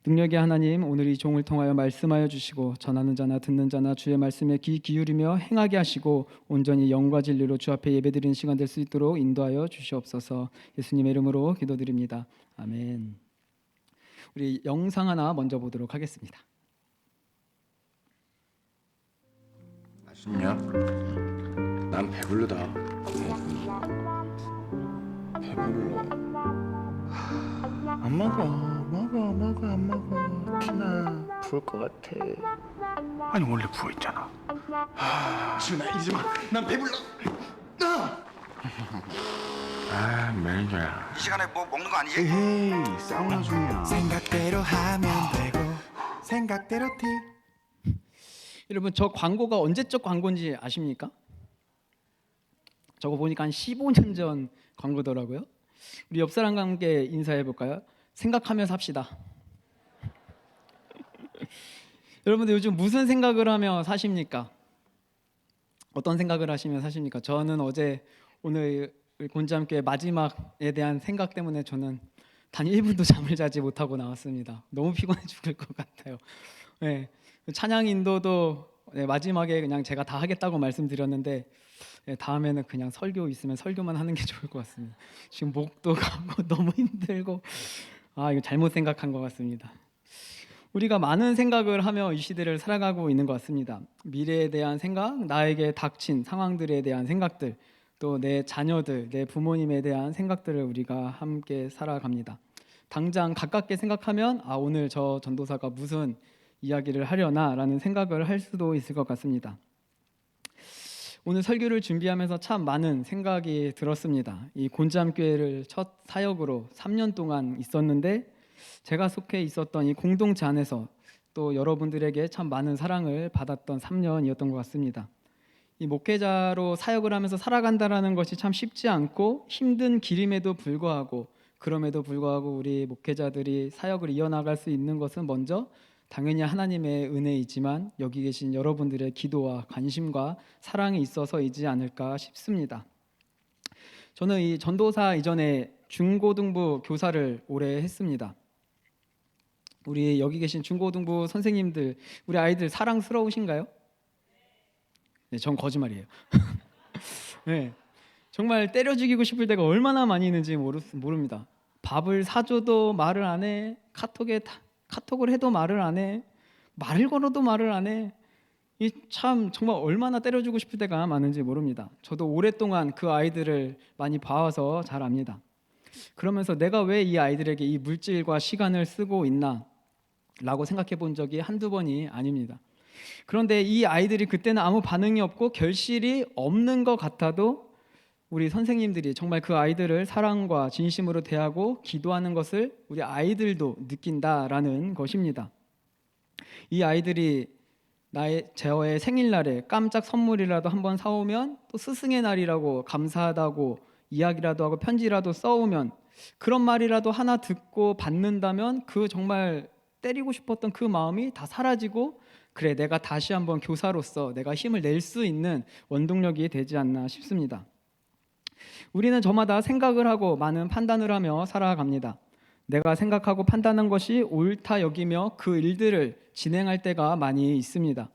능력의 하나님, 오늘 이 종을 통하여 말씀하여 주시고 전하는 자나 듣는 자나 주의 말씀에 귀 기울이며 행하게 하시고 온전히 영과 진리로 주 앞에 예배드리는 시간 될 수 있도록 인도하여 주시옵소서. 예수님의 이름으로 기도드립니다. 아멘. 우리 영상 하나 먼저 보도록 하겠습니다. 맛있냐? 난 배불르다. 배불러. 안 먹어. 안 먹어. 준아, 부을 것 같아. 아니 원래 부어 있잖아. 준아, 이제 마. 난 배불러. 아, 매니저야. 이 시간에 뭐 먹는 거 아니지? 에이, 사우나 중이야. 생각대로 하면 되고 생각대로 티. 여러분, 저 광고가 언제적 광고인지 아십니까? 저거 보니까 한 15년 전 광고더라고요. 우리 옆 사람과 함께 인사해 볼까요? 생각하며 삽시다. 여러분들 요즘 무슨 생각을 하며 사십니까? 어떤 생각을 하시며 사십니까? 저는 오늘 곤지암교회 마지막에 대한 생각 때문에 저는 단 1분도 잠을 자지 못하고 나왔습니다. 너무 피곤해 죽을 것 같아요. 네, 찬양 인도도 마지막에 그냥 제가 다 하겠다고 말씀드렸는데 다음에는 그냥 설교 있으면 설교만 하는 게 좋을 것 같습니다. 지금 목도 가고 너무 힘들고 이거 잘못 생각한 것 같습니다. 우리가 많은 생각을 하며 이 시대를 살아가고 있는 것 같습니다. 미래에 대한 생각, 나에게 닥친 상황들에 대한 생각들, 또 내 자녀들, 내 부모님에 대한 생각들을 우리가 함께 살아갑니다. 당장 가깝게 생각하면 오늘 저 전도사가 무슨 이야기를 하려나 라는 생각을 할 수도 있을 것 같습니다. 오늘 설교를 준비하면서 참 많은 생각이 들었습니다. 이 곤지암교회를 첫 사역으로 3년 동안 있었는데 제가 속해 있었던 이 공동체 안에서 또 여러분들에게 참 많은 사랑을 받았던 3년이었던 것 같습니다. 이 목회자로 사역을 하면서 살아간다라는 것이 참 쉽지 않고 힘든 길임에도 불구하고 그럼에도 불구하고 우리 목회자들이 사역을 이어나갈 수 있는 것은 먼저 당연히 하나님의 은혜이지만 여기 계신 여러분들의 기도와 관심과 사랑이 있어서이지 않을까 싶습니다. 저는 이 전도사 이전에 중고등부 교사를 오래 했습니다. 우리 여기 계신 중고등부 선생님들, 우리 아이들 사랑스러우신가요? 네, 전 거짓말이에요. 네, 정말 때려 죽이고 싶을 때가 얼마나 많이 있는지 모릅니다. 밥을 사줘도 말을 안 해. 카톡을 해도 말을 안 해. 말을 걸어도 말을 안 해. 이 참 정말 얼마나 때려주고 싶을 때가 많은지 모릅니다. 저도 오랫동안 그 아이들을 많이 봐와서 잘 압니다. 그러면서 내가 왜 이 아이들에게 이 물질과 시간을 쓰고 있나 라고 생각해 본 적이 한두 번이 아닙니다. 그런데 이 아이들이 그때는 아무 반응이 없고 결실이 없는 것 같아도 우리 선생님들이 정말 그 아이들을 사랑과 진심으로 대하고 기도하는 것을 우리 아이들도 느낀다라는 것입니다. 이 아이들이 저의 생일날에 깜짝 선물이라도 한번 사오면 또 스승의 날이라고 감사하다고 이야기라도 하고 편지라도 써오면 그런 말이라도 하나 듣고 받는다면 그 정말 때리고 싶었던 그 마음이 다 사라지고 그래, 내가 다시 한번 교사로서 내가 힘을 낼 수 있는 원동력이 되지 않나 싶습니다. 우리는 저마다 생각을 하고 많은 판단을 하며 살아갑니다. 내가 생각하고 판단한 것이 옳다 여기며 그 일들을 진행할 때가 많이 있습니다.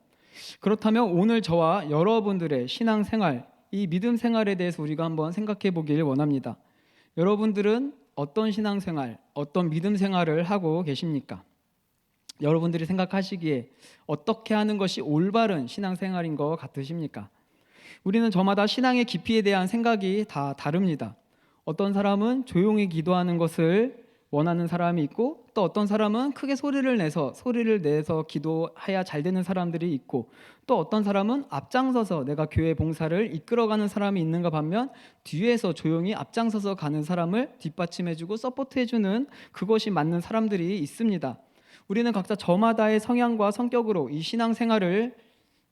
그렇다면 오늘 저와 여러분들의 신앙생활, 이 믿음 생활에 대해서 우리가 한번 생각해 보길 원합니다. 여러분들은 어떤 신앙생활, 어떤 믿음 생활을 하고 계십니까? 여러분들이 생각하시기에 어떻게 하는 것이 올바른 신앙생활인 것 같으십니까? 우리는 저마다 신앙의 깊이에 대한 생각이 다 다릅니다. 어떤 사람은 조용히 기도하는 것을 원하는 사람이 있고 또 어떤 사람은 크게 소리를 내서 기도해야 잘 되는 사람들이 있고 또 어떤 사람은 앞장서서 내가 교회 봉사를 이끌어가는 사람이 있는가 반면 뒤에서 조용히 앞장서서 가는 사람을 뒷받침해주고 서포트해주는 그것이 맞는 사람들이 있습니다. 우리는 각자 저마다의 성향과 성격으로 이 신앙생활을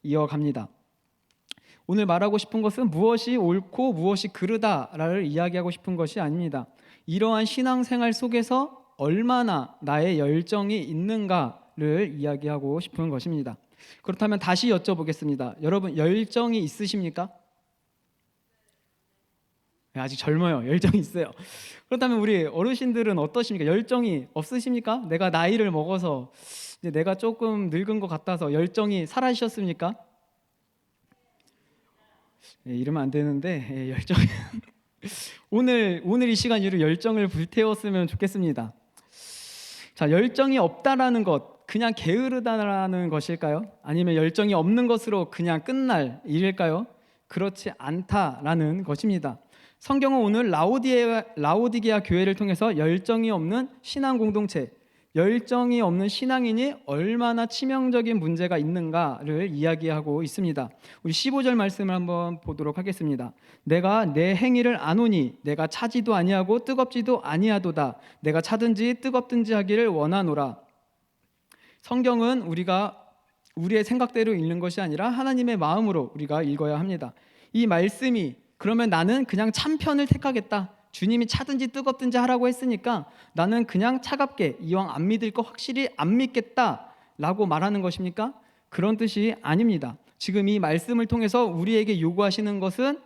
이어갑니다. 오늘 말하고 싶은 것은 무엇이 옳고 무엇이 그르다를 이야기하고 싶은 것이 아닙니다. 이러한 신앙생활 속에서 얼마나 나의 열정이 있는가를 이야기하고 싶은 것입니다. 그렇다면 다시 여쭤보겠습니다. 여러분 열정이 있으십니까? 아직 젊어요. 열정이 있어요. 그렇다면 우리 어르신들은 어떠십니까? 열정이 없으십니까? 내가 나이를 먹어서 이제 내가 조금 늙은 것 같아서 열정이 사라지셨습니까? 이러면 안 되는데 열정 오늘 이 시간 이후로 열정을 불태웠으면 좋겠습니다. 자, 열정이 없다라는 것 그냥 게으르다라는 것일까요? 아니면 열정이 없는 것으로 그냥 끝날 일일까요? 그렇지 않다라는 것입니다. 성경은 오늘 라오디게아 교회를 통해서 열정이 없는 신앙 공동체, 열정이 없는 신앙인이 얼마나 치명적인 문제가 있는가를 이야기하고 있습니다. 우리 15절 말씀을 한번 보도록 하겠습니다. 내가 내 행위를 아노니 내가 차지도 아니하고 뜨겁지도 아니하도다. 내가 차든지 뜨겁든지 하기를 원하노라. 성경은 우리가 우리의 생각대로 읽는 것이 아니라 하나님의 마음으로 우리가 읽어야 합니다. 이 말씀이 그러면 나는 그냥 참편을 택하겠다. 주님이 차든지 뜨겁든지 하라고 했으니까 나는 그냥 차갑게 이왕 안 믿을 거 확실히 안 믿겠다라고 말하는 것입니까? 그런 뜻이 아닙니다. 지금 이 말씀을 통해서 우리에게 요구하시는 것은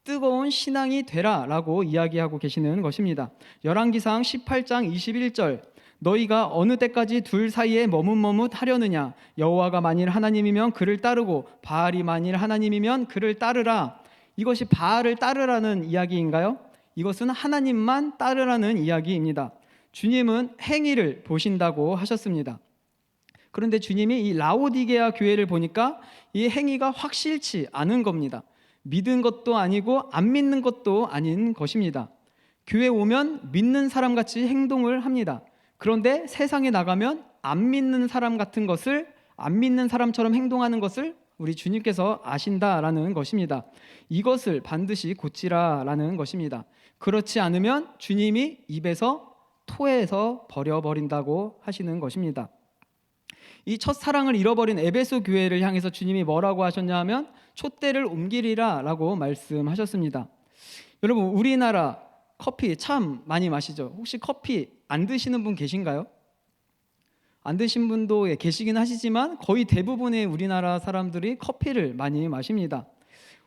뜨거운 신앙이 되라라고 이야기하고 계시는 것입니다. 열왕기상 18장 21절 너희가 어느 때까지 둘 사이에 머뭇머뭇하려느냐 여호와가 만일 하나님이면 그를 따르고 바알이 만일 하나님이면 그를 따르라. 이것이 바알을 따르라는 이야기인가요? 이것은 하나님만 따르라는 이야기입니다. 주님은 행위를 보신다고 하셨습니다. 그런데 주님이 이 라오디게아 교회를 보니까 이 행위가 확실치 않은 겁니다. 믿은 것도 아니고 안 믿는 것도 아닌 것입니다. 교회 오면 믿는 사람 같이 행동을 합니다. 그런데 세상에 나가면 안 믿는 사람 같은 것을 안 믿는 사람처럼 행동하는 것을 우리 주님께서 아신다라는 것입니다. 이것을 반드시 고치라라는 것입니다. 그렇지 않으면 주님이 입에서 토해서 버려버린다고 하시는 것입니다. 이 첫사랑을 잃어버린 에베소 교회를 향해서 주님이 뭐라고 하셨냐 하면 촛대를 옮기리라 라고 말씀하셨습니다. 여러분 우리나라 커피 참 많이 마시죠. 혹시 커피 안 드시는 분 계신가요? 안 드신 분도 계시긴 하시지만 거의 대부분의 우리나라 사람들이 커피를 많이 마십니다.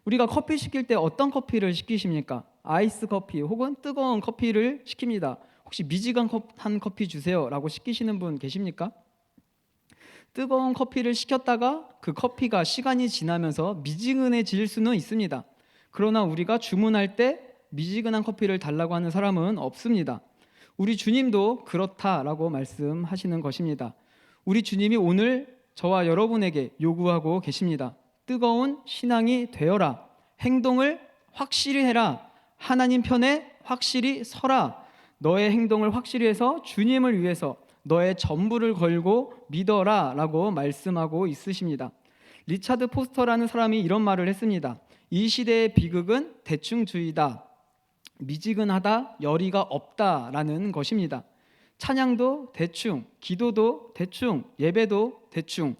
우리가 커피 시킬 때 어떤 커피를 시키십니까? 아이스 커피 혹은 뜨거운 커피를 시킵니다. 혹시 미지근한 커피 주세요 라고 시키시는 분 계십니까? 뜨거운 커피를 시켰다가 그 커피가 시간이 지나면서 미지근해질 수는 있습니다. 그러나 우리가 주문할 때 미지근한 커피를 달라고 하는 사람은 없습니다. 우리 주님도 그렇다라고 말씀하시는 것입니다. 우리 주님이 오늘 저와 여러분에게 요구하고 계십니다. 뜨거운 신앙이 되어라. 행동을 확실히 해라. 하나님 편에 확실히 서라. 너의 행동을 확실히 해서 주님을 위해서 너의 전부를 걸고 믿어라 라고 말씀하고 있으십니다. 리차드 포스터라는 사람이 이런 말을 했습니다. 이 시대의 비극은 대충주의다. 미지근하다, 열의가 없다라는 것입니다. 찬양도 대충, 기도도 대충, 예배도 대충.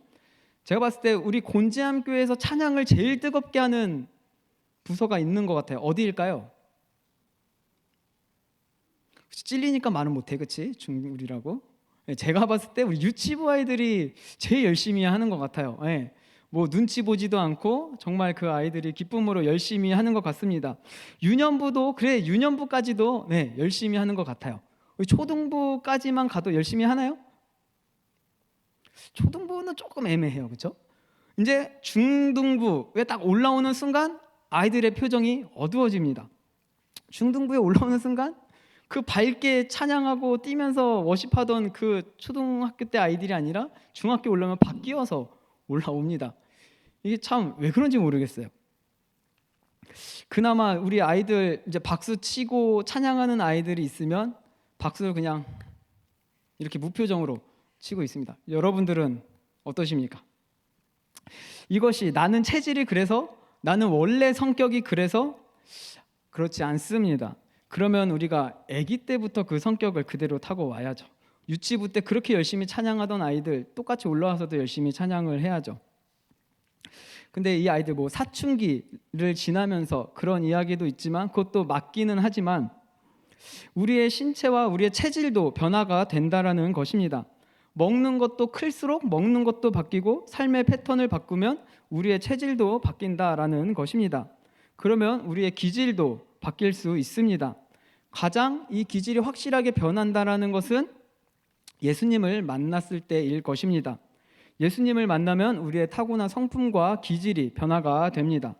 제가 봤을 때 우리 곤지암교회에서 찬양을 제일 뜨겁게 하는 부서가 있는 것 같아요. 어디일까요? 찔리니까 말은 못해, 그치? 중우리라고. 제가 봤을 때 우리 유치부 아이들이 제일 열심히 하는 것 같아요. 뭐 눈치 보지도 않고 정말 그 아이들이 기쁨으로 열심히 하는 것 같습니다. 유년부도 그래, 유년부까지도 열심히 하는 것 같아요. 초등부까지만 가도 열심히 하나요? 초등부는 조금 애매해요, 그렇죠? 이제 중등부에 딱 올라오는 순간 아이들의 표정이 어두워집니다. 중등부에 올라오는 순간 그 밝게 찬양하고 뛰면서 워십하던 그 초등학교 때 아이들이 아니라 중학교 올라오면 바뀌어서 올라옵니다. 이게 참 왜 그런지 모르겠어요. 그나마 우리 아이들 이제 박수 치고 찬양하는 아이들이 있으면 박수를 그냥 이렇게 무표정으로 치고 있습니다. 여러분들은 어떠십니까? 이것이 나는 체질이 그래서, 나는 원래 성격이 그래서 그렇지 않습니다. 그러면 우리가 아기 때부터 그 성격을 그대로 타고 와야죠. 유치부 때 그렇게 열심히 찬양하던 아이들 똑같이 올라와서도 열심히 찬양을 해야죠. 근데 이 아이들 뭐 사춘기를 지나면서 그런 이야기도 있지만 그것도 맞기는 하지만 우리의 신체와 우리의 체질도 변화가 된다라는 것입니다. 먹는 것도 클수록 먹는 것도 바뀌고 삶의 패턴을 바꾸면 우리의 체질도 바뀐다라는 것입니다. 그러면 우리의 기질도 바뀔 수 있습니다. 가장 이 기질이 확실하게 변한다라는 것은 예수님을 만났을 때일 것입니다. 예수님을 만나면 우리의 타고난 성품과 기질이 변화가 됩니다.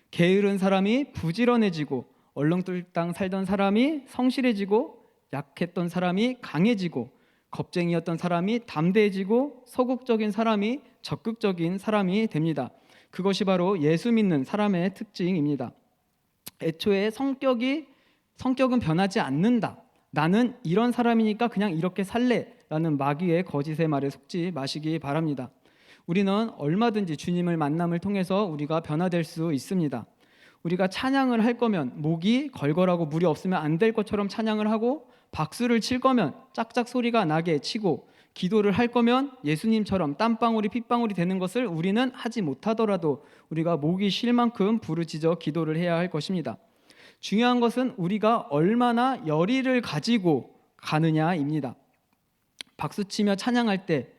게으른 사람이 부지런해지고 얼렁뚱땅 살던 사람이 성실해지고 약했던 사람이 강해지고 겁쟁이였던 사람이 담대해지고 소극적인 사람이 적극적인 사람이 됩니다. 그것이 바로 예수 믿는 사람의 특징입니다. 애초에 성격은 변하지 않는다. 나는 이런 사람이니까 그냥 이렇게 살래 라는 마귀의 거짓의 말에 속지 마시기 바랍니다. 우리는 얼마든지 주님을 만남을 통해서 우리가 변화될 수 있습니다. 우리가 찬양을 할 거면 목이 걸걸하고 물이 없으면 안 될 것처럼 찬양을 하고, 박수를 칠 거면 짝짝 소리가 나게 치고, 기도를 할 거면 예수님처럼 땀방울이 핏방울이 되는 것을 우리는 하지 못하더라도 우리가 목이 쉴 만큼 부르짖어 기도를 해야 할 것입니다. 중요한 것은 우리가 얼마나 열의를 가지고 가느냐입니다. 박수치며 찬양할 때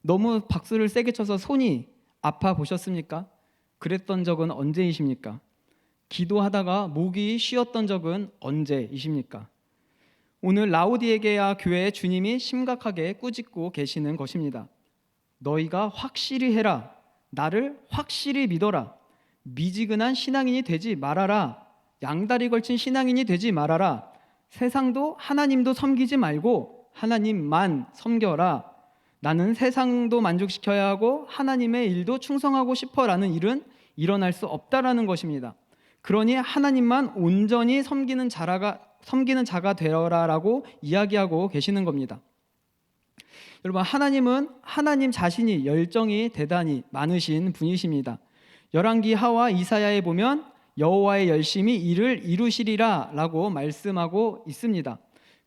너무 박수를 세게 쳐서 손이 아파 보셨습니까? 그랬던 적은 언제이십니까? 기도하다가 목이 쉬었던 적은 언제이십니까? 오늘 라오디게아 교회에 주님이 심각하게 꾸짖고 계시는 것입니다. 너희가 확실히 해라. 나를 확실히 믿어라. 미지근한 신앙인이 되지 말아라. 양다리 걸친 신앙인이 되지 말아라. 세상도 하나님도 섬기지 말고 하나님만 섬겨라. 나는 세상도 만족시켜야 하고 하나님의 일도 충성하고 싶어라는 일은 일어날 수 없다라는 것입니다. 그러니 하나님만 온전히 섬기는 자가 되어라라고 이야기하고 계시는 겁니다. 여러분, 하나님은 하나님 자신이 열정이 대단히 많으신 분이십니다. 열왕기 하와 이사야에 보면 여호와의 열심히 이를 이루시리라 라고 말씀하고 있습니다.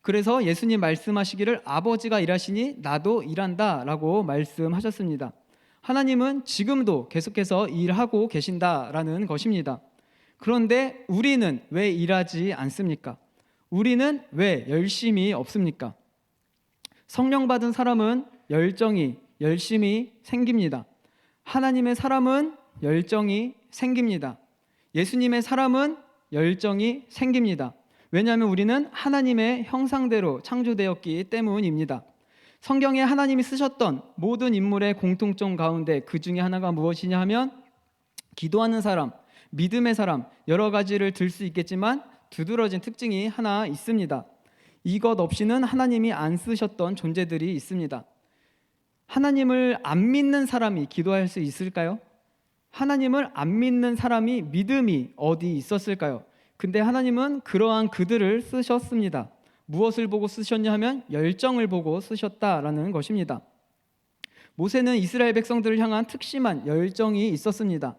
그래서 예수님 말씀하시기를 아버지가 일하시니 나도 일한다 라고 말씀하셨습니다. 하나님은 지금도 계속해서 일하고 계신다라는 것입니다. 그런데 우리는 왜 일하지 않습니까? 우리는 왜 열심히 없습니까? 성령 받은 사람은 열정이 열심히 생깁니다. 하나님의 사람은 열정이 생깁니다. 예수님의 사람은 열정이 생깁니다. 왜냐하면 우리는 하나님의 형상대로 창조되었기 때문입니다. 성경에 하나님이 쓰셨던 모든 인물의 공통점 가운데 그 중에 하나가 무엇이냐 하면 기도하는 사람, 믿음의 사람, 여러 가지를 들 수 있겠지만 두드러진 특징이 하나 있습니다. 이것 없이는 하나님이 안 쓰셨던 존재들이 있습니다. 하나님을 안 믿는 사람이 기도할 수 있을까요? 하나님을 안 믿는 사람이 믿음이 어디 있었을까요? 근데 하나님은 그러한 그들을 쓰셨습니다. 무엇을 보고 쓰셨냐 하면 열정을 보고 쓰셨다라는 것입니다. 모세는 이스라엘 백성들을 향한 특심한 열정이 있었습니다.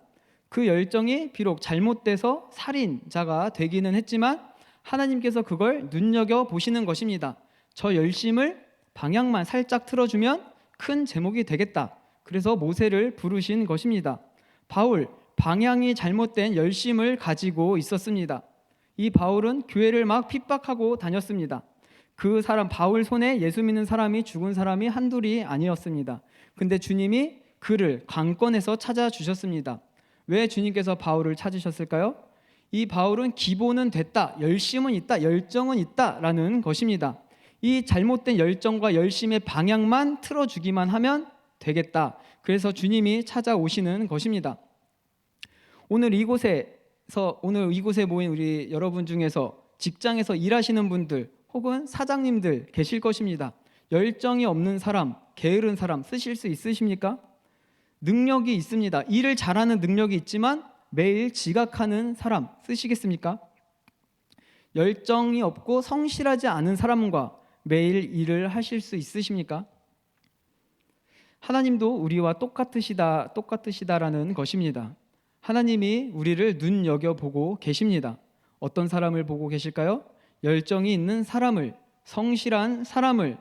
그 열정이 비록 잘못돼서 살인자가 되기는 했지만 하나님께서 그걸 눈여겨보시는 것입니다. 저 열심을 방향만 살짝 틀어주면 큰 제목이 되겠다. 그래서 모세를 부르신 것입니다. 바울, 방향이 잘못된 열심을 가지고 있었습니다. 이 바울은 교회를 막 핍박하고 다녔습니다. 그 사람 바울 손에 예수 믿는 사람이 죽은 사람이 한둘이 아니었습니다. 근데 주님이 그를 강권에서 찾아주셨습니다. 왜 주님께서 바울을 찾으셨을까요? 이 바울은 기본은 됐다, 열심은 있다, 열정은 있다라는 것입니다. 이 잘못된 열정과 열심의 방향만 틀어주기만 하면 되겠다. 그래서 주님이 찾아오시는 것입니다. 오늘 이곳에 모인 우리 여러분 중에서 직장에서 일하시는 분들 혹은 사장님들 계실 것입니다. 열정이 없는 사람, 게으른 사람 쓰실 수 있으십니까? 능력이 있습니다. 일을 잘하는 능력이 있지만 매일 지각하는 사람 쓰시겠습니까? 열정이 없고 성실하지 않은 사람과 매일 일을 하실 수 있으십니까? 하나님도 우리와 똑같으시다라는 것입니다. 하나님이 우리를 눈여겨보고 계십니다. 어떤 사람을 보고 계실까요? 열정이 있는 사람을, 성실한 사람을,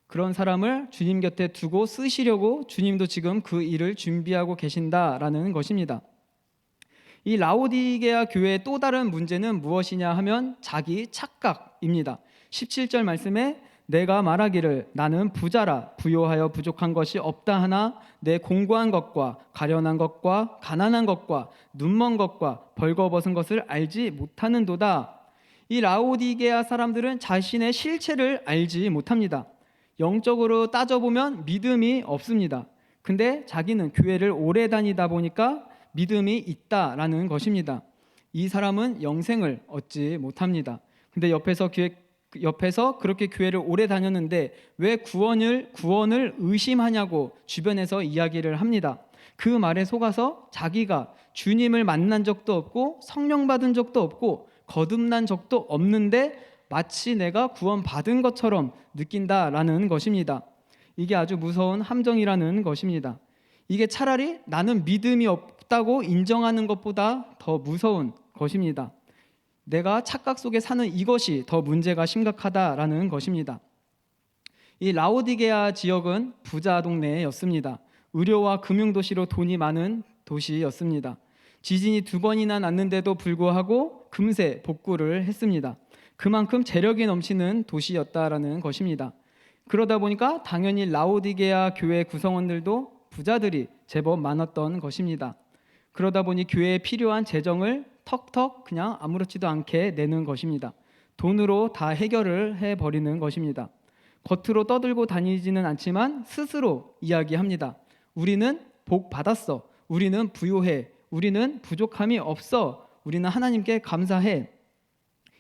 그런 사람을 주님 곁에 두고 쓰시려고 주님도 지금 그 일을 준비하고 계신다라는 것입니다. 이 라오디게아 교회의 또 다른 문제는 무엇이냐 하면 자기 착각입니다. 17절 말씀에 내가 말하기를 나는 부자라 부요하여 부족한 것이 없다 하나 내 공고한 것과 가련한 것과 가난한 것과 눈먼 것과 벌거벗은 것을 알지 못하는도다 이 라오디게아 사람들은 자신의 실체를 알지 못합니다. 영적으로 따져보면 믿음이 없습니다. 근데 자기는 교회를 오래 다니다 보니까 믿음이 있다라는 것입니다. 이 사람은 영생을 얻지 못합니다. 근데 옆에서 그렇게 교회를 오래 다녔는데 왜 구원을 의심하냐고 주변에서 이야기를 합니다. 그 말에 속아서 자기가 주님을 만난 적도 없고 성령 받은 적도 없고 거듭난 적도 없는데 마치 내가 구원받은 것처럼 느낀다라는 것입니다. 이게 아주 무서운 함정이라는 것입니다. 이게 차라리 나는 믿음이 없다고 인정하는 것보다 더 무서운 것입니다. 내가 착각 속에 사는 이것이 더 문제가 심각하다라는 것입니다. 이 라오디게아 지역은 부자 동네였습니다. 의료와 금융도시로 돈이 많은 도시였습니다. 지진이 2번이나 났는데도 불구하고 금세 복구를 했습니다. 그만큼 재력이 넘치는 도시였다라는 것입니다. 그러다 보니까 당연히 라오디게아 교회 구성원들도 부자들이 제법 많았던 것입니다. 그러다 보니 교회에 필요한 재정을 턱턱 그냥 아무렇지도 않게 내는 것입니다. 돈으로 다 해결을 해버리는 것입니다. 겉으로 떠들고 다니지는 않지만 스스로 이야기합니다. 우리는 복 받았어. 우리는 부유해. 우리는 부족함이 없어. 우리는 하나님께 감사해.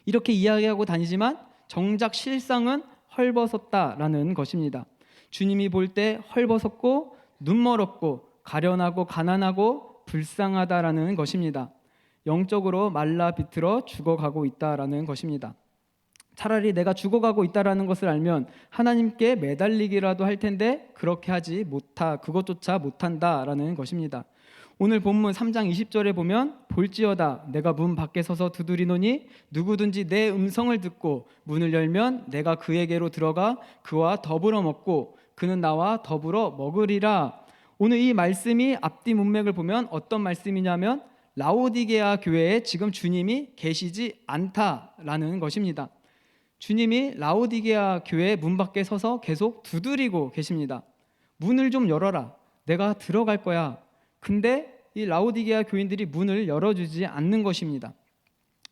이렇게 이야기하고 다니지만 정작 실상은 헐벗었다라는 것입니다. 주님이 볼 때 헐벗었고 눈멀었고 가련하고 가난하고 불쌍하다라는 것입니다. 영적으로 말라 비틀어 죽어가고 있다라는 것입니다. 차라리 내가 죽어가고 있다라는 것을 알면 하나님께 매달리기라도 할 텐데 그렇게 그것조차 못한다라는 것입니다. 오늘 본문 3장 20절에 보면 볼지어다 내가 문 밖에 서서 두드리노니 누구든지 내 음성을 듣고 문을 열면 내가 그에게로 들어가 그와 더불어 먹고 그는 나와 더불어 먹으리라. 오늘 이 말씀이 앞뒤 문맥을 보면 어떤 말씀이냐면 라오디게아 교회에 지금 주님이 계시지 않다라는 것입니다. 주님이 라오디게아 교회 문 밖에 서서 계속 두드리고 계십니다. 문을 좀 열어라. 내가 들어갈 거야. 근데 이 라오디게아 교인들이 문을 열어주지 않는 것입니다.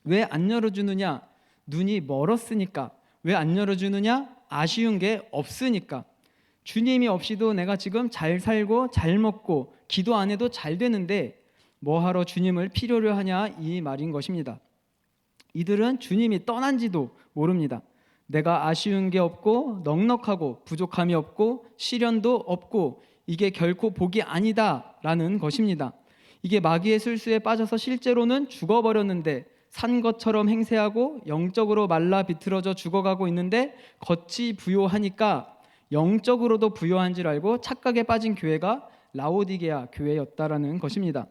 왜 안 열어주느냐? 눈이 멀었으니까. 왜 안 열어주느냐? 아쉬운 게 없으니까. 주님이 없이도 내가 지금 잘 살고 잘 먹고 기도 안 해도 잘 되는데 뭐하러 주님을 필요로 하냐 이 말인 것입니다. 이들은 주님이 떠난지도 모릅니다. 내가 아쉬운 게 없고 넉넉하고 부족함이 없고 시련도 없고 이게 결코 복이 아니다라는 것입니다. 이게 마귀의 술수에 빠져서 실제로는 죽어버렸는데 산 것처럼 행세하고 영적으로 말라 비틀어져 죽어가고 있는데 겉이 부요하니까 영적으로도 부요한 줄 알고 착각에 빠진 교회가 라오디게아 교회였다라는 것입니다.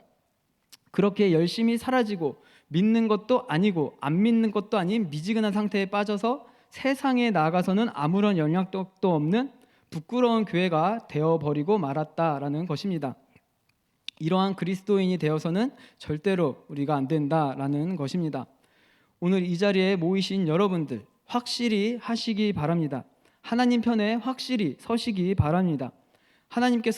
그렇게 열심히 사라지고 믿는 것도 아니고 안 믿는 것도 아닌 미지근한 상태에 빠져서 세상에 나아가서는 아무런 영향력도 없는 부끄러운 교회가 되어버리고 말았다라는 것입니다. 이러한 그리스도인이 되어서는 절대로 우리가 안 된다라는 것입니다. 오늘 이 자리에 모이신 여러분들 확실히 하시기 바랍니다. 하나님 편에 확실히 서시기 바랍니다. 하나님께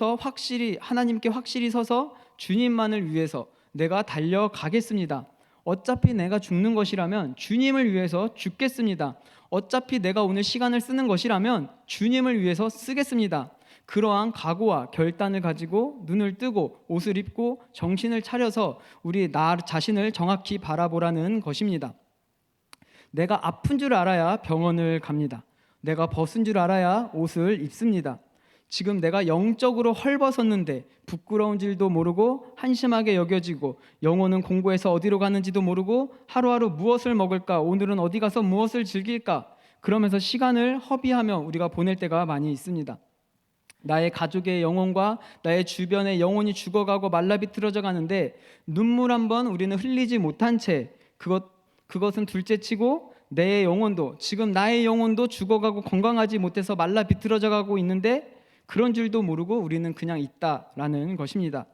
확실히 서서 주님만을 위해서 내가 달려가겠습니다. 어차피 내가 죽는 것이라면 주님을 위해서 죽겠습니다. 어차피 내가 오늘 시간을 쓰는 것이라면 주님을 위해서 쓰겠습니다. 그러한 각오와 결단을 가지고 눈을 뜨고 옷을 입고 정신을 차려서 우리 나 자신을 정확히 바라보라는 것입니다. 내가 아픈 줄 알아야 병원을 갑니다. 내가 벗은 줄 알아야 옷을 입습니다. 지금 내가 영적으로 헐벗었는데 부끄러운 줄도 모르고 한심하게 여겨지고 영혼은 공부해서 어디로 가는지도 모르고 하루하루 무엇을 먹을까, 오늘은 어디 가서 무엇을 즐길까, 그러면서 시간을 허비하며 우리가 보낼 때가 많이 있습니다. 나의 가족의 영혼과 나의 주변의 영혼이 죽어가고 말라비틀어져 가는데 눈물 한 번 우리는 흘리지 못한 채 그것은 둘째치고 내 영혼도, 지금 나의 영혼도 죽어가고 건강하지 못해서 말라비틀어져 가고 있는데 그런 줄도 모르고 우리는 그냥 있다라는 것입니다.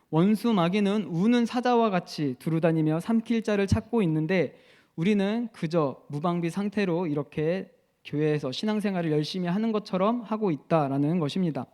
원수 마귀는 우는 사자와 같이 두루다니며 삼킬 자를 찾고 있는데 우리는 그저 무방비 상태로 이렇게 교회에서 신앙생활을 열심히 하는 것처럼 하고 있다라는 것입니다.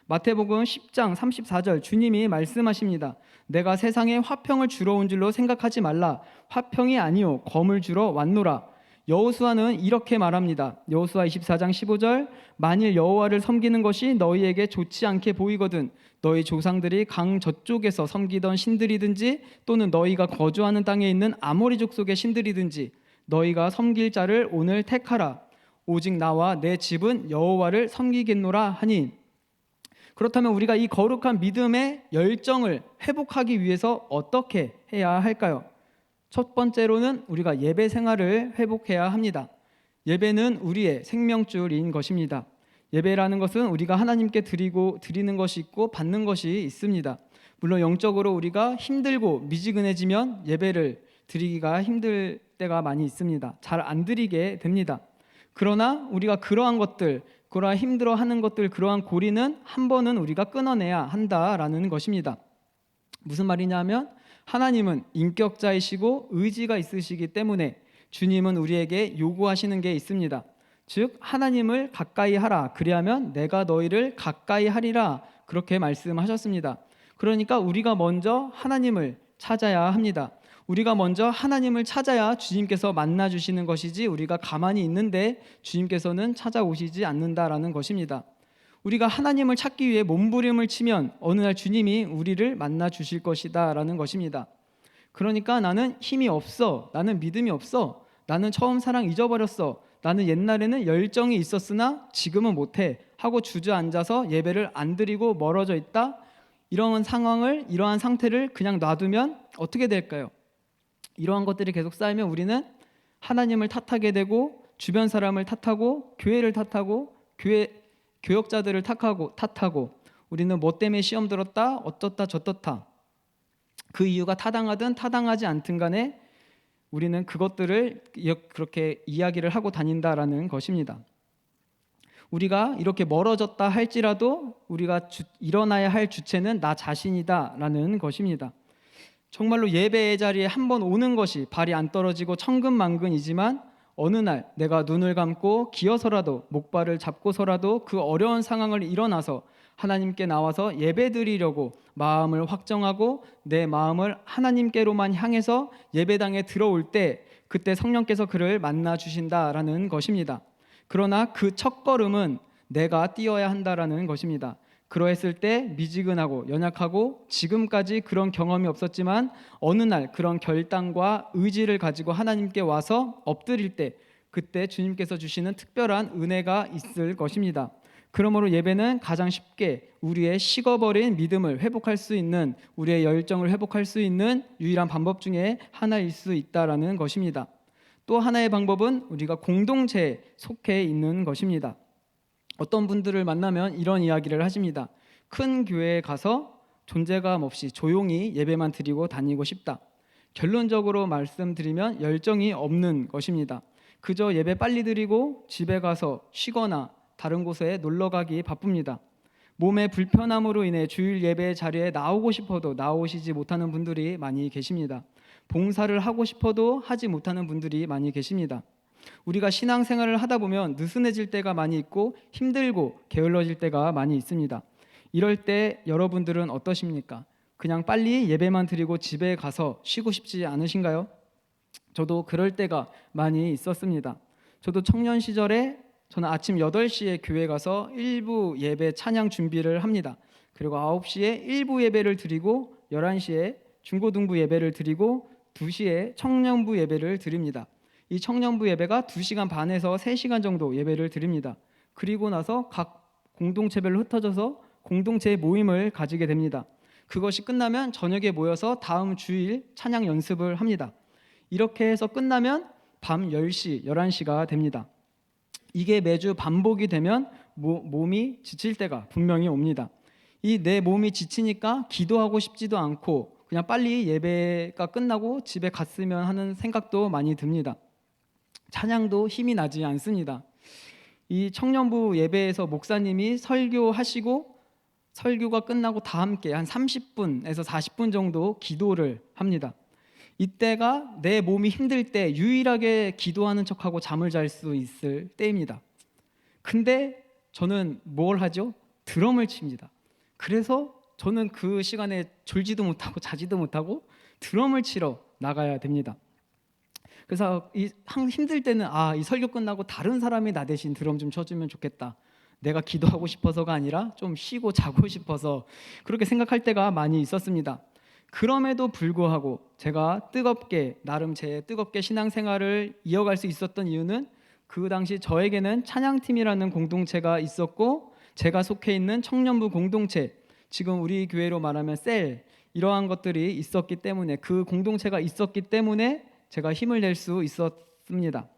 마태복음 10장 34절 주님이 말씀하십니다. 내가 세상에 화평을 주러 온 줄로 생각하지 말라. 화평이 아니요 검을 주러 왔노라. 여호수아는 이렇게 말합니다. 여호수아 24장 15절, 만일 여호와를 섬기는 것이 너희에게 좋지 않게 보이거든 너희 조상들이 강 저쪽에서 섬기던 신들이든지 또는 너희가 거주하는 땅에 있는 아모리 족속의 신들이든지 너희가 섬길 자를 오늘 택하라. 오직 나와 내 집은 여호와를 섬기겠노라 하니. 그렇다면 우리가 이 거룩한 믿음의 열정을 회복하기 위해서 어떻게 해야 할까요? 첫 번째로는 우리가 예배 생활을 회복해야 합니다. 예배는 우리의 생명줄인 것입니다. 예배라는 것은 우리가 하나님께 드리는 것이 있고 받는 것이 있습니다. 물론 영적으로 우리가 힘들고 미지근해지면 예배를 드리기가 힘들 때가 많이 있습니다. 잘 안 드리게 됩니다. 그러나 우리가 그러한 힘들어하는 것들, 그러한 고리는 한 번은 우리가 끊어내야 한다라는 것입니다. 무슨 말이냐면 하나님은 인격자이시고 의지가 있으시기 때문에 주님은 우리에게 요구하시는 게 있습니다. 즉 하나님을 가까이 하라. 그리하면 내가 너희를 가까이 하리라. 그렇게 말씀하셨습니다. 그러니까 우리가 먼저 하나님을 찾아야 합니다. 우리가 먼저 하나님을 찾아야 주님께서 만나 주시는 것이지 우리가 가만히 있는데 주님께서는 찾아오시지 않는다라는 것입니다. 우리가 하나님을 찾기 위해 몸부림을 치면 어느 날 주님이 우리를 만나 주실 것이다 라는 것입니다. 그러니까 나는 힘이 없어, 나는 믿음이 없어, 나는 처음 사랑 잊어버렸어, 나는 옛날에는 열정이 있었으나 지금은 못해 하고 주저앉아서 예배를 안 드리고 멀어져 있다. 이러한 상태를 그냥 놔두면 어떻게 될까요? 이러한 것들이 계속 쌓이면 우리는 하나님을 탓하게 되고 주변 사람을 탓하고 교회를 탓하고 교역자들을 탓하고 우리는 뭐 때문에 시험 들었다 어떻다 저떻다 그 이유가 타당하든 타당하지 않든 간에 우리는 그것들을 그렇게 이야기를 하고 다닌다라는 것입니다. 우리가 이렇게 멀어졌다 할지라도 우리가 일어나야 할 주체는 나 자신이다라는 것입니다. 정말로 예배의 자리에 한번 오는 것이 발이 안 떨어지고 천근만근이지만 어느 날 내가 눈을 감고 기어서라도 목발을 잡고서라도 그 어려운 상황을 일어나서 하나님께 나와서 예배드리려고 마음을 확정하고 내 마음을 하나님께로만 향해서 예배당에 들어올 때 그때 성령께서 그를 만나 주신다라는 것입니다. 그러나 그 첫걸음은 내가 뛰어야 한다라는 것입니다. 그러했을 때 미지근하고 연약하고 지금까지 그런 경험이 없었지만 어느 날 그런 결단과 의지를 가지고 하나님께 와서 엎드릴 때 그때 주님께서 주시는 특별한 은혜가 있을 것입니다. 그러므로 예배는 가장 쉽게 우리의 식어버린 믿음을 회복할 수 있는, 우리의 열정을 회복할 수 있는 유일한 방법 중에 하나일 수 있다라는 것입니다. 또 하나의 방법은 우리가 공동체에 속해 있는 것입니다. 어떤 분들을 만나면 이런 이야기를 하십니다. 큰 교회에 가서 존재감 없이 조용히 예배만 드리고 다니고 싶다. 결론적으로 말씀드리면 열정이 없는 것입니다. 그저 예배 빨리 드리고 집에 가서 쉬거나 다른 곳에 놀러 가기 바쁩니다. 몸의 불편함으로 인해 주일 예배 자리에 나오고 싶어도 나오시지 못하는 분들이 많이 계십니다. 봉사를 하고 싶어도 하지 못하는 분들이 많이 계십니다. 우리가 신앙생활을 하다 보면 느슨해질 때가 많이 있고 힘들고 게을러질 때가 많이 있습니다. 이럴 때 여러분들은 어떠십니까? 그냥 빨리 예배만 드리고 집에 가서 쉬고 싶지 않으신가요? 저도 그럴 때가 많이 있었습니다. 저도 청년 시절에 저는 아침 8시에 교회 가서 1부 예배 찬양 준비를 합니다. 그리고 9시에 1부 예배를 드리고 11시에 중고등부 예배를 드리고 2시에 청년부 예배를 드립니다. 이 청년부 예배가 2시간 반에서 3시간 정도 예배를 드립니다. 그리고 나서 각 공동체별로 흩어져서 공동체 모임을 가지게 됩니다. 그것이 끝나면 저녁에 모여서 다음 주일 찬양 연습을 합니다. 이렇게 해서 끝나면 밤 10시, 11시가 됩니다. 이게 매주 반복이 되면 몸이 지칠 때가 분명히 옵니다. 이 내 몸이 지치니까 기도하고 싶지도 않고 그냥 빨리 예배가 끝나고 집에 갔으면 하는 생각도 많이 듭니다. 찬양도 힘이 나지 않습니다. 이 청년부 예배에서 목사님이 설교하시고 설교가 끝나고 다 함께 한 30분에서 40분 정도 기도를 합니다. 이때가 내 몸이 힘들 때 유일하게 기도하는 척하고 잠을 잘 수 있을 때입니다. 근데 저는 뭘 하죠? 드럼을 칩니다. 그래서 저는 그 시간에 졸지도 못하고 자지도 못하고 드럼을 치러 나가야 됩니다. 그래서 힘들 때는 이 설교 끝나고 다른 사람이 나 대신 드럼 좀 쳐주면 좋겠다. 내가 기도하고 싶어서가 아니라 좀 쉬고 자고 싶어서 그렇게 생각할 때가 많이 있었습니다. 그럼에도 불구하고 제가 나름 제 뜨겁게 신앙생활을 이어갈 수 있었던 이유는 그 당시 저에게는 찬양팀이라는 공동체가 있었고 제가 속해 있는 청년부 공동체, 지금 우리 교회로 말하면 셀, 이러한 것들이 있었기 때문에, 그 공동체가 있었기 때문에 제가 힘을 낼 수 있었습니다.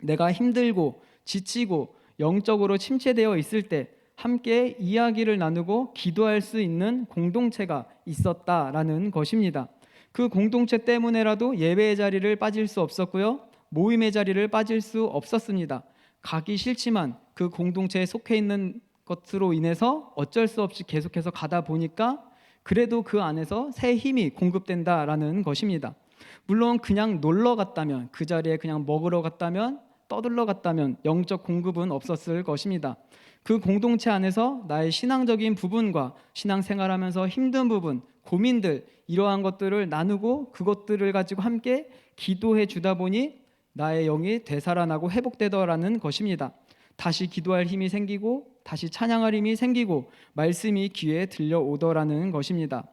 내가 힘들고 지치고 영적으로 침체되어 있을 때 함께 이야기를 나누고 기도할 수 있는 공동체가 있었다라는 것입니다. 그 공동체 때문에라도 예배의 자리를 빠질 수 없었고요, 모임의 자리를 빠질 수 없었습니다. 가기 싫지만 그 공동체에 속해 있는 것으로 인해서 어쩔 수 없이 계속해서 가다 보니까 그래도 그 안에서 새 힘이 공급된다라는 것입니다. 물론 그냥 놀러 갔다면, 그 자리에 그냥 먹으러 갔다면, 떠들러 갔다면 영적 공급은 없었을 것입니다. 그 공동체 안에서 나의 신앙적인 부분과 신앙생활하면서 힘든 부분, 고민들, 이러한 것들을 나누고 그것들을 가지고 함께 기도해 주다 보니 나의 영이 되살아나고 회복되더라는 것입니다. 다시 기도할 힘이 생기고 다시 찬양할 힘이 생기고 말씀이 귀에 들려오더라는 것입니다.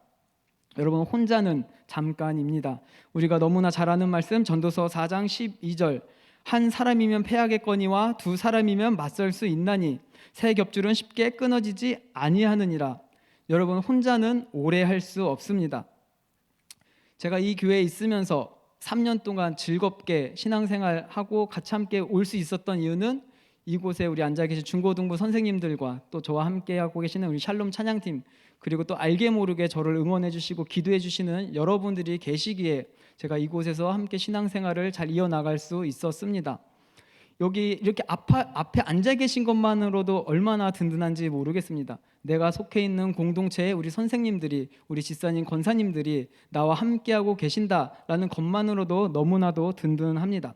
여러분, 혼자는 잠깐입니다. 우리가 너무나 잘 아는 말씀, 전도서 4장 12절, 한 사람이면 패하겠거니와 두 사람이면 맞설 수 있나니 새 겹줄은 쉽게 끊어지지 아니하느니라. 여러분, 혼자는 오래 할 수 없습니다. 제가 이 교회에 있으면서 3년 동안 즐겁게 신앙생활하고 같이 함께 올 수 있었던 이유는 이곳에 우리 앉아 계신 중고등부 선생님들과 또 저와 함께 하고 계시는 우리 샬롬 찬양팀, 그리고 또 알게 모르게 저를 응원해 주시고 기도해 주시는 여러분들이 계시기에 제가 이곳에서 함께 신앙생활을 잘 이어나갈 수 있었습니다. 여기 이렇게 앞에 앉아 계신 것만으로도 얼마나 든든한지 모르겠습니다. 내가 속해 있는 공동체에 우리 선생님들이, 우리 집사님, 권사님들이 나와 함께하고 계신다라는 것만으로도 너무나도 든든합니다.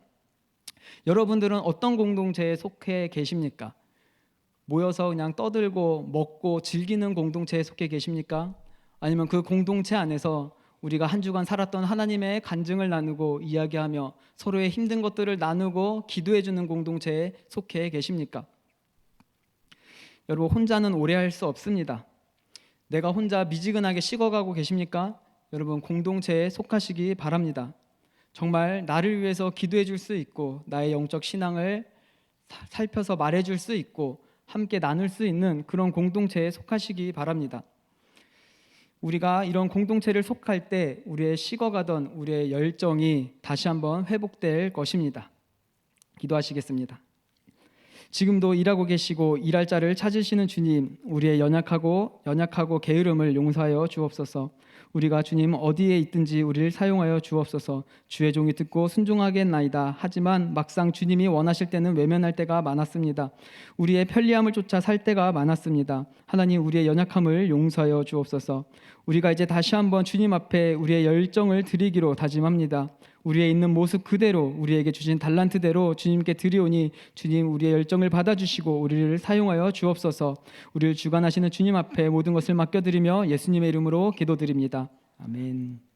여러분들은 어떤 공동체에 속해 계십니까? 모여서 그냥 떠들고 먹고 즐기는 공동체에 속해 계십니까? 아니면 그 공동체 안에서 우리가 한 주간 살았던 하나님의 간증을 나누고 이야기하며 서로의 힘든 것들을 나누고 기도해 주는 공동체에 속해 계십니까? 여러분, 혼자는 오래 할 수 없습니다. 내가 혼자 미지근하게 식어가고 계십니까? 여러분, 공동체에 속하시기 바랍니다. 정말 나를 위해서 기도해 줄 수 있고 나의 영적 신앙을 살펴서 말해 줄 수 있고 함께 나눌 수 있는 그런 공동체에 속하시기 바랍니다. 우리가 이런 공동체를 속할 때 우리의 식어가던 우리의 열정이 다시 한번 회복될 것입니다. 기도하시겠습니다. 지금도 일하고 계시고 일할 자를 찾으시는 주님, 우리의 연약하고 게으름을 용서하여 주옵소서. 우리가 주님 어디에 있든지 우리를 사용하여 주옵소서. 주의 종이 듣고 순종하겠나이다. 하지만 막상 주님이 원하실 때는 외면할 때가 많았습니다. 우리의 편리함을 쫓아 살 때가 많았습니다. 하나님, 우리의 연약함을 용서하여 주옵소서. 우리가 이제 다시 한번 주님 앞에 우리의 열정을 드리기로 다짐합니다. 우리의 있는 모습 그대로, 우리에게 주신 달란트대로 주님께 드리오니 주님, 우리의 열정을 받아주시고 우리를 사용하여 주옵소서. 우리를 주관하시는 주님 앞에 모든 것을 맡겨드리며 예수님의 이름으로 기도드립니다. 아멘.